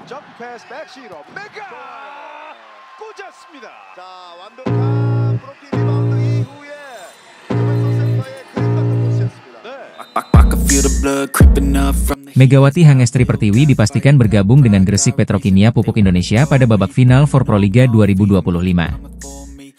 점프 패스 백시로 메가 꽂았습니다. 자, 완벽한 브로킹 리바운드 이후에 조벤소 센터의 그림 같은 모습이었습니다. 네. Megawati Hangestri Pertiwi dipastikan bergabung dengan Gresik Petrokimia Pupuk Indonesia pada babak final for Proliga 2025.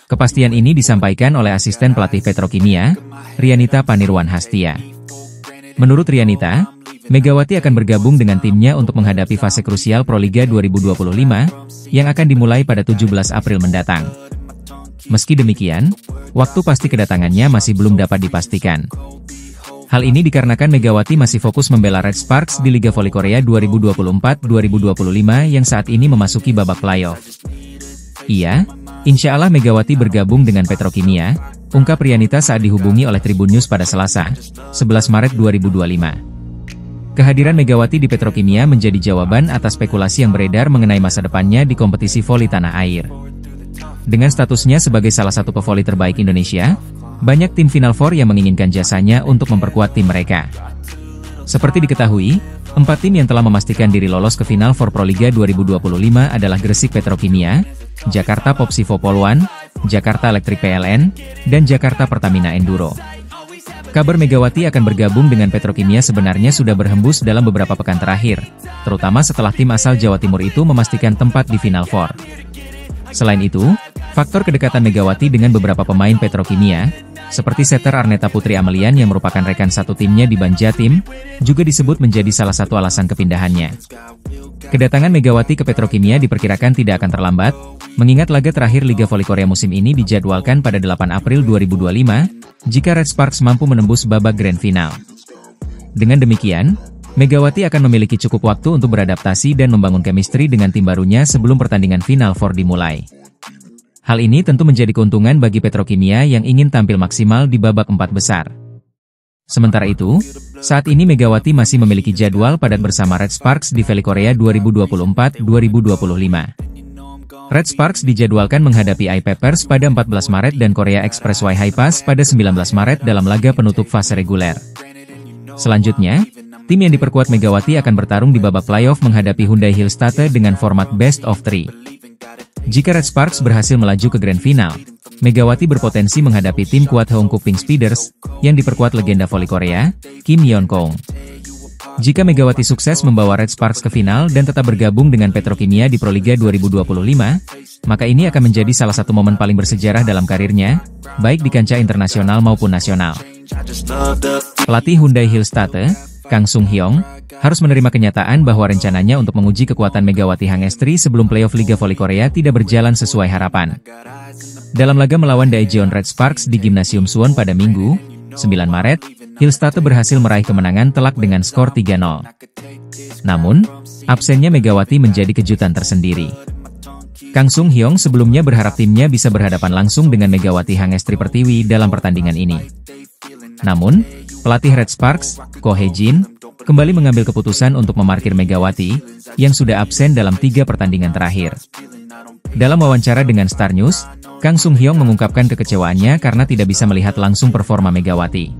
Kepastian ini disampaikan oleh asisten pelatih Petrokimia, Rianita Panirwan Hastia. Menurut Rianita, Megawati akan bergabung dengan timnya untuk menghadapi fase krusial Proliga 2025 yang akan dimulai pada 17 April mendatang. Meski demikian, waktu pasti kedatangannya masih belum dapat dipastikan. Hal ini dikarenakan Megawati masih fokus membela Red Sparks di Liga Voli Korea 2024-2025 yang saat ini memasuki babak playoff. Iya, insya Allah Megawati bergabung dengan Petrokimia, ungkap Rianita saat dihubungi oleh Tribun News pada Selasa, 11 Maret 2025. Kehadiran Megawati di Petrokimia menjadi jawaban atas spekulasi yang beredar mengenai masa depannya di kompetisi voli tanah air. Dengan statusnya sebagai salah satu pevoli terbaik Indonesia, banyak tim Final Four yang menginginkan jasanya untuk memperkuat tim mereka. Seperti diketahui, 4 tim yang telah memastikan diri lolos ke Final Four Proliga 2025 adalah Gresik Petrokimia, Jakarta Popsivo Polwan, Jakarta Electric PLN, dan Jakarta Pertamina Enduro. Kabar Megawati akan bergabung dengan Petrokimia sebenarnya sudah berhembus dalam beberapa pekan terakhir, terutama setelah tim asal Jawa Timur itu memastikan tempat di Final Four. Selain itu, faktor kedekatan Megawati dengan beberapa pemain Petrokimia, seperti setter Arneta Putri Amelian yang merupakan rekan satu timnya di Banjatim, juga disebut menjadi salah satu alasan kepindahannya. Kedatangan Megawati ke Petrokimia diperkirakan tidak akan terlambat, mengingat laga terakhir Liga Voli Korea musim ini dijadwalkan pada 8 April 2025, jika Red Sparks mampu menembus babak grand final. Dengan demikian, Megawati akan memiliki cukup waktu untuk beradaptasi dan membangun chemistry dengan tim barunya sebelum pertandingan Final Four dimulai. Hal ini tentu menjadi keuntungan bagi Petrokimia yang ingin tampil maksimal di babak 4 besar. Sementara itu, saat ini Megawati masih memiliki jadwal padat bersama Red Sparks di Voli Korea 2024-2025. Red Sparks dijadwalkan menghadapi I-Peppers pada 14 Maret dan Korea Expressway Hi-Pass pada 19 Maret dalam laga penutup fase reguler. Selanjutnya, tim yang diperkuat Megawati akan bertarung di babak playoff menghadapi Hyundai Hillstatte dengan format best of 3. Jika Red Sparks berhasil melaju ke grand final, Megawati berpotensi menghadapi tim kuat Haeunkook Pink Speeders, yang diperkuat legenda voli Korea, Kim Yeon-kong. Jika Megawati sukses membawa Red Sparks ke final dan tetap bergabung dengan Petrokimia di Proliga 2025, maka ini akan menjadi salah satu momen paling bersejarah dalam karirnya, baik di kancah internasional maupun nasional. Pelatih Hyundai Hillstatte, Kang Sung Hyong, harus menerima kenyataan bahwa rencananya untuk menguji kekuatan Megawati Hangestri sebelum playoff Liga Voli Korea tidak berjalan sesuai harapan. Dalam laga melawan Daejeon Red Sparks di Gimnasium Suwon pada Minggu, 9 Maret, Hillstatte berhasil meraih kemenangan telak dengan skor 3-0. Namun, absennya Megawati menjadi kejutan tersendiri. Kang Sung Hyong sebelumnya berharap timnya bisa berhadapan langsung dengan Megawati Hangestri Pertiwi dalam pertandingan ini. Namun, pelatih Red Sparks, Ko Hae-jin, kembali mengambil keputusan untuk memarkir Megawati, yang sudah absen dalam 3 pertandingan terakhir. Dalam wawancara dengan Star News, Kang Sung Hyong mengungkapkan kekecewaannya karena tidak bisa melihat langsung performa Megawati.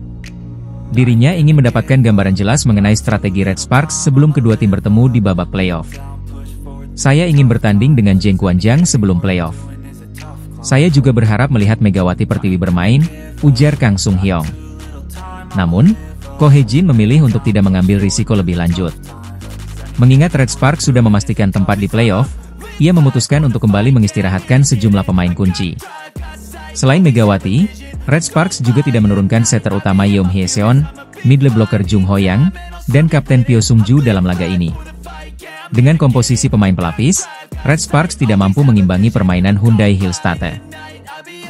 Dirinya ingin mendapatkan gambaran jelas mengenai strategi Red Sparks sebelum kedua tim bertemu di babak playoff. Saya ingin bertanding dengan Jeng Kwanjang sebelum playoff. Saya juga berharap melihat Megawati Pertiwi bermain, ujar Kang Sung Hyong. Namun, Ko Hae-jin memilih untuk tidak mengambil risiko lebih lanjut. Mengingat Red Sparks sudah memastikan tempat di playoff, ia memutuskan untuk kembali mengistirahatkan sejumlah pemain kunci. Selain Megawati, Red Sparks juga tidak menurunkan setter utama Yeom Hye-seon, middle blocker Jung Ho-yang, dan Kapten Pyo Sung-ju dalam laga ini. Dengan komposisi pemain pelapis, Red Sparks tidak mampu mengimbangi permainan Hyundai Hillstatte.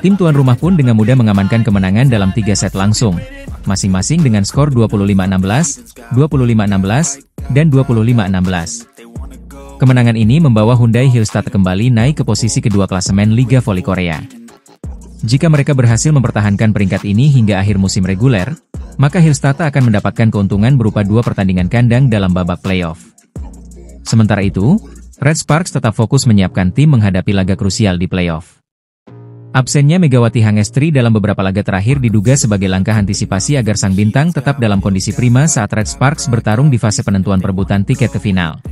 Tim tuan rumah pun dengan mudah mengamankan kemenangan dalam 3 set langsung, masing-masing dengan skor 25-16, 25-16, dan 25-16. Kemenangan ini membawa Hyundai Hillstatte kembali naik ke posisi kedua klasemen Liga Voli Korea. Jika mereka berhasil mempertahankan peringkat ini hingga akhir musim reguler, maka Hillstatte akan mendapatkan keuntungan berupa 2 pertandingan kandang dalam babak playoff. Sementara itu, Red Sparks tetap fokus menyiapkan tim menghadapi laga krusial di playoff. Absennya Megawati Hangestri dalam beberapa laga terakhir diduga sebagai langkah antisipasi agar sang bintang tetap dalam kondisi prima saat Red Sparks bertarung di fase penentuan perebutan tiket ke final.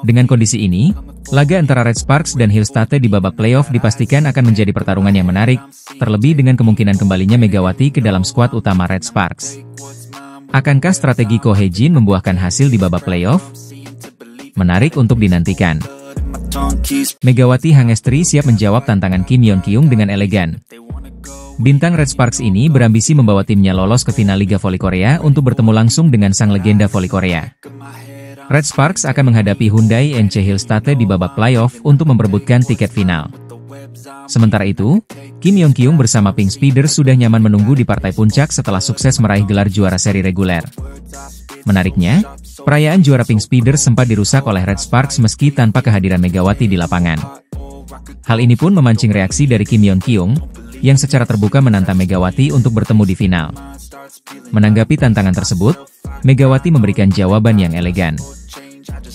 Dengan kondisi ini, laga antara Red Sparks dan Hillstate di babak playoff dipastikan akan menjadi pertarungan yang menarik, terlebih dengan kemungkinan kembalinya Megawati ke dalam skuad utama Red Sparks. Akankah strategi Ko Hye-jin membuahkan hasil di babak playoff? Menarik untuk dinantikan. Megawati Hangestri siap menjawab tantangan Kim Yeon-kyung dengan elegan. Bintang Red Sparks ini berambisi membawa timnya lolos ke final Liga Voli Korea untuk bertemu langsung dengan sang legenda voli Korea. Red Sparks akan menghadapi Hyundai NC Hillstate di babak playoff untuk memperebutkan tiket final. Sementara itu, Kim Yeon-kyung bersama Pink Speeders sudah nyaman menunggu di partai puncak setelah sukses meraih gelar juara seri reguler. Menariknya, perayaan juara Pink Speeders sempat dirusak oleh Red Sparks meski tanpa kehadiran Megawati di lapangan. Hal ini pun memancing reaksi dari Kim Yeon-kyung, yang secara terbuka menantang Megawati untuk bertemu di final. Menanggapi tantangan tersebut, Megawati memberikan jawaban yang elegan.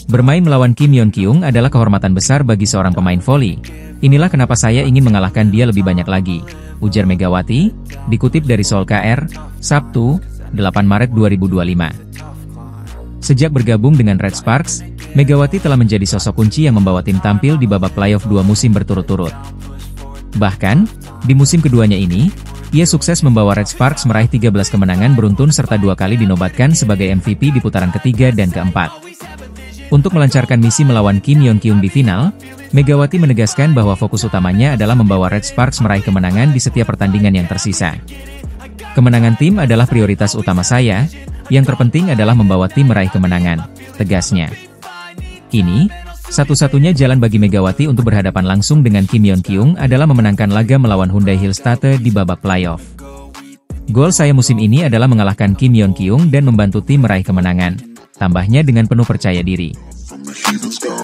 Bermain melawan Kim Yeon-kyung adalah kehormatan besar bagi seorang pemain voli. Inilah kenapa saya ingin mengalahkan dia lebih banyak lagi, ujar Megawati, dikutip dari Seoul KR, Sabtu, 8 Maret 2025. Sejak bergabung dengan Red Sparks, Megawati telah menjadi sosok kunci yang membawa tim tampil di babak playoff 2 musim berturut-turut. Bahkan, di musim keduanya ini, ia sukses membawa Red Sparks meraih 13 kemenangan beruntun serta 2 kali dinobatkan sebagai MVP di putaran ketiga dan keempat. Untuk melancarkan misi melawan Kim Yeon-kyung di final, Megawati menegaskan bahwa fokus utamanya adalah membawa Red Sparks meraih kemenangan di setiap pertandingan yang tersisa. Kemenangan tim adalah prioritas utama saya, yang terpenting adalah membawa tim meraih kemenangan, tegasnya. Ini, satu-satunya jalan bagi Megawati untuk berhadapan langsung dengan Kim Yeon-kyung adalah memenangkan laga melawan Hyundai Hillstate di babak playoff. Goal saya musim ini adalah mengalahkan Kim Yeon-kyung dan membantu tim meraih kemenangan, tambahnya dengan penuh percaya diri.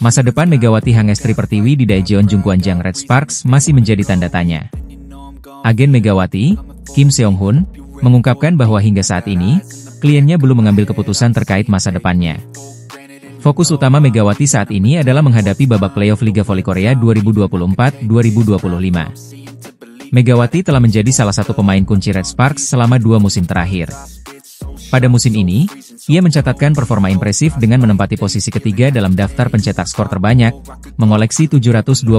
Masa depan Megawati Hangestri Pertiwi di Daejeon Jungkwanjang Red Sparks masih menjadi tanda tanya. Agen Megawati, Kim Seong-hun, mengungkapkan bahwa hingga saat ini, kliennya belum mengambil keputusan terkait masa depannya. Fokus utama Megawati saat ini adalah menghadapi babak playoff Liga Voli Korea 2024-2025. Megawati telah menjadi salah satu pemain kunci Red Sparks selama 2 musim terakhir. Pada musim ini, ia mencatatkan performa impresif dengan menempati posisi ketiga dalam daftar pencetak skor terbanyak, mengoleksi 729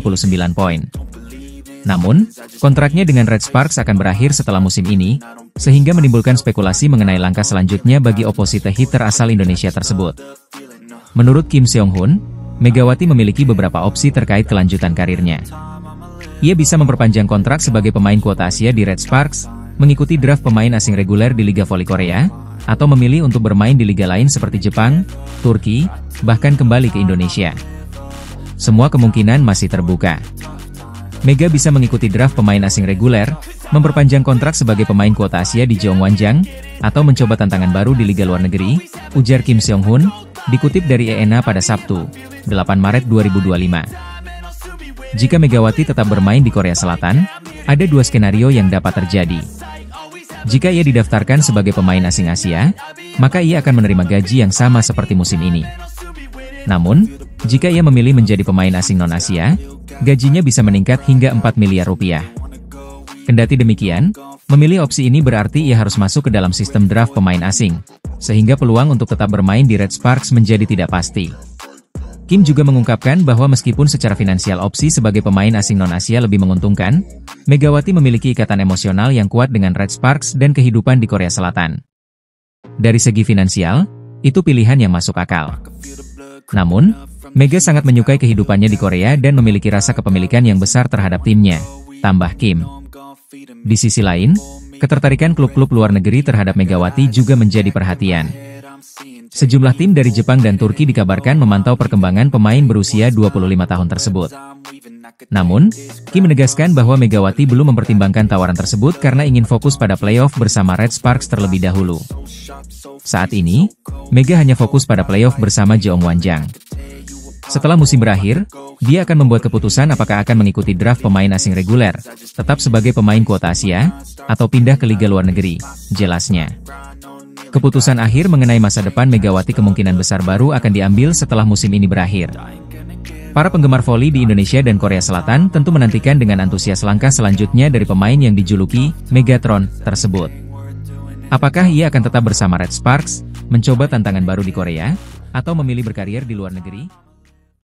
poin. Namun, kontraknya dengan Red Sparks akan berakhir setelah musim ini, sehingga menimbulkan spekulasi mengenai langkah selanjutnya bagi opposite hitter asal Indonesia tersebut. Menurut Kim Seong-hun, Megawati memiliki beberapa opsi terkait kelanjutan karirnya. Ia bisa memperpanjang kontrak sebagai pemain kuota Asia di Red Sparks, mengikuti draft pemain asing reguler di Liga Voli Korea, atau memilih untuk bermain di liga lain seperti Jepang, Turki, bahkan kembali ke Indonesia. Semua kemungkinan masih terbuka. Mega bisa mengikuti draft pemain asing reguler, memperpanjang kontrak sebagai pemain kuota Asia di Jeongwanjang, atau mencoba tantangan baru di liga luar negeri, ujar Kim Seong-hun, dikutip dari ENA pada Sabtu, 8 Maret 2025. Jika Megawati tetap bermain di Korea Selatan, ada 2 skenario yang dapat terjadi. Jika ia didaftarkan sebagai pemain asing Asia, maka ia akan menerima gaji yang sama seperti musim ini. Namun, jika ia memilih menjadi pemain asing non-Asia, gajinya bisa meningkat hingga 4 miliar rupiah. Kendati demikian, memilih opsi ini berarti ia harus masuk ke dalam sistem draft pemain asing, sehingga peluang untuk tetap bermain di Red Sparks menjadi tidak pasti. Kim juga mengungkapkan bahwa meskipun secara finansial opsi sebagai pemain asing non-Asia lebih menguntungkan, Megawati memiliki ikatan emosional yang kuat dengan Red Sparks dan kehidupan di Korea Selatan. Dari segi finansial, itu pilihan yang masuk akal. Namun, Mega sangat menyukai kehidupannya di Korea dan memiliki rasa kepemilikan yang besar terhadap timnya, tambah Kim. Di sisi lain, ketertarikan klub-klub luar negeri terhadap Megawati juga menjadi perhatian. Sejumlah tim dari Jepang dan Turki dikabarkan memantau perkembangan pemain berusia 25 tahun tersebut. Namun, Kim menegaskan bahwa Megawati belum mempertimbangkan tawaran tersebut karena ingin fokus pada playoff bersama Red Sparks terlebih dahulu. Saat ini, Mega hanya fokus pada playoff bersama Jeongwanjang. Setelah musim berakhir, dia akan membuat keputusan apakah akan mengikuti draft pemain asing reguler, tetap sebagai pemain kuota Asia, atau pindah ke liga luar negeri, jelasnya. Keputusan akhir mengenai masa depan Megawati kemungkinan besar baru akan diambil setelah musim ini berakhir. Para penggemar voli di Indonesia dan Korea Selatan tentu menantikan dengan antusias langkah selanjutnya dari pemain yang dijuluki Megatron tersebut. Apakah ia akan tetap bersama Red Sparks, mencoba tantangan baru di Korea, atau memilih berkarir di luar negeri?